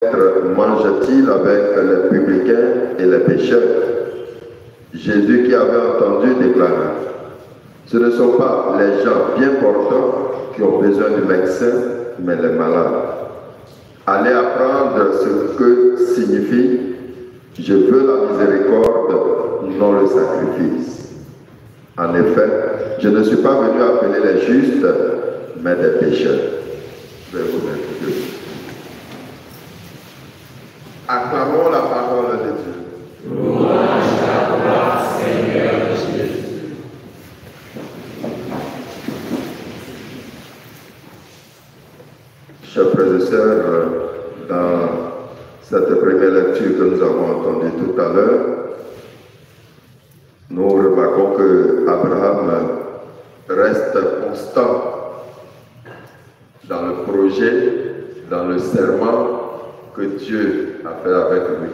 mange-t-il avec les publicains et les pécheurs? Jésus qui avait entendu déclarer, ce ne sont pas les gens bien portants qui ont besoin du médecin, mais les malades. Allez apprendre ce que signifie « Je veux la miséricorde, non le sacrifice ». En effet, je ne suis pas venu appeler les justes, mais des pécheurs. Je vais vous introduire. Acclamons la parole de Dieu. Louange à toi, Seigneur Jésus. Chers frères et sœurs, dans cette première lecture que nous avons entendue tout à l'heure, nous remarquons que Abraham reste constant dans le projet, dans le serment que Dieu a fait avec lui.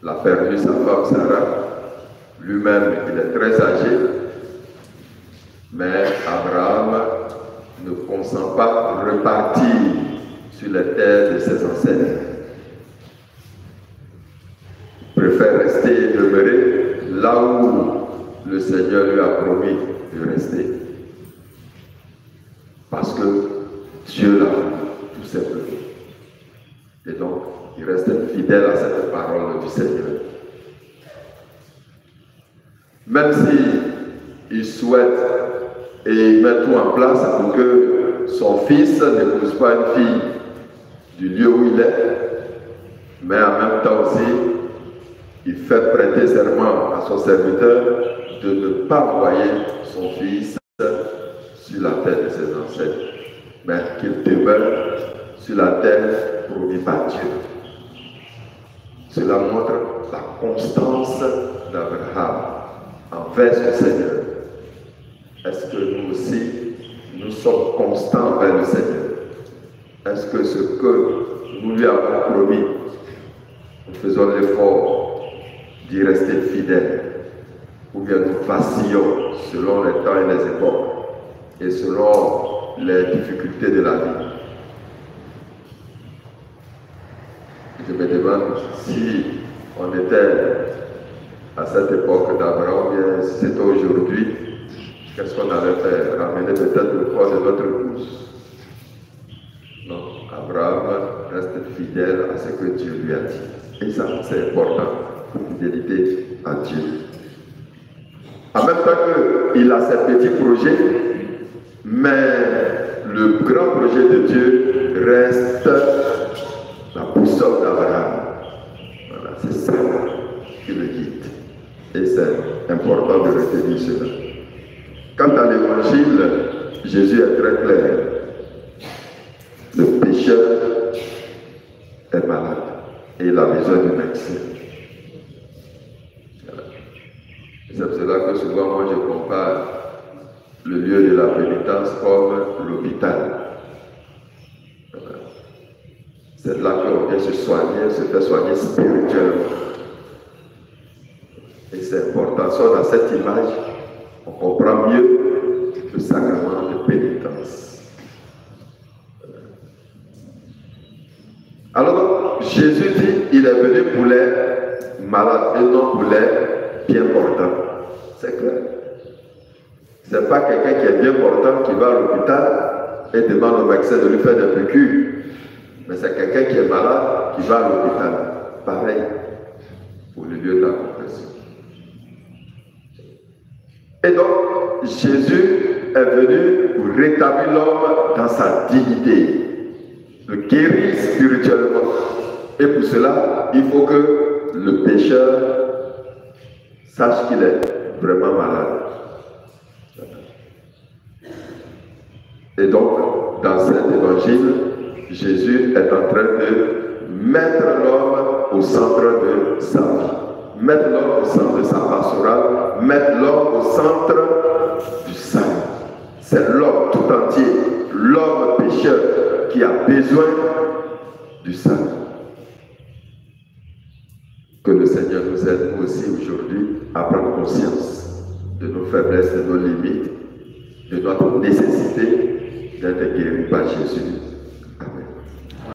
Il a perdu sa femme Sarah, lui-même il est très âgé, mais Abraham ne consent pas repartir sur les terres de ses ancêtres. Il préfère rester et demeurer là où le Seigneur lui a promis de rester. Parce que Dieu l'a voulu, tout simplement. Et donc, il reste fidèle à cette parole du Seigneur. Même s'il souhaite et il met tout en place pour que son fils n'épouse pas une fille du lieu où il est, mais en même temps aussi, il fait prêter serment à son serviteur de ne pas envoyer son fils sur la terre de ses ancêtres, mais qu'il demeure sur la terre promise par Dieu. Cela montre la constance d'Abraham envers son Seigneur. Est-ce que nous aussi, nous sommes constants envers le Seigneur? Est-ce que ce que nous lui avons promis, nous faisons l'effort d'y rester fidèles? Ou bien nous vacillons selon les temps et les époques et selon les difficultés de la vie? Je me demande si on était à cette époque d'Abraham, bien si c'était aujourd'hui, qu'est-ce qu'on allait faire? Ramener peut-être le poids de notre épouse? Non, Abraham reste fidèle à ce que Dieu lui a dit. Et ça, c'est important, fidélité à Dieu. En même temps qu'il a ses petits projets, mais le grand projet de Dieu reste la boussole d'Abraham. Voilà, c'est ça qui le guide. Et c'est important de retenir cela. Quant à l'évangile, Jésus est très clair. Le pécheur est malade et il a besoin du médecin. C'est pour cela que souvent moi je compare le lieu de la pénitence comme l'hôpital. C'est là qu'on vient se soigner, se faire soigner spirituellement. Et c'est important. So, dans cette image, on comprend mieux le sacrement de pénitence. Alors, Jésus dit, il est venu pour les malades et non pour les bien portants. C'est clair. Ce n'est pas quelqu'un qui est bien portant qui va à l'hôpital et demande au médecin de lui faire des piqûres. Mais c'est quelqu'un qui est malade qui va à l'hôpital. Pareil pour le lieu de la confession. Et donc, Jésus est venu pour rétablir l'homme dans sa dignité, le guérir spirituellement. Et pour cela, il faut que le pécheur sache qu'il est vraiment malade. Et donc, dans cet évangile, Jésus est en train de mettre l'homme au centre de sa vie, mettre l'homme au centre de sa pastorale, mettre l'homme au centre du salut. C'est l'homme tout entier, l'homme pécheur qui a besoin du salut. Que le Seigneur nous aide nous aussi aujourd'hui à prendre conscience de nos faiblesses, de nos limites, de notre nécessité d'être guéri par Jésus.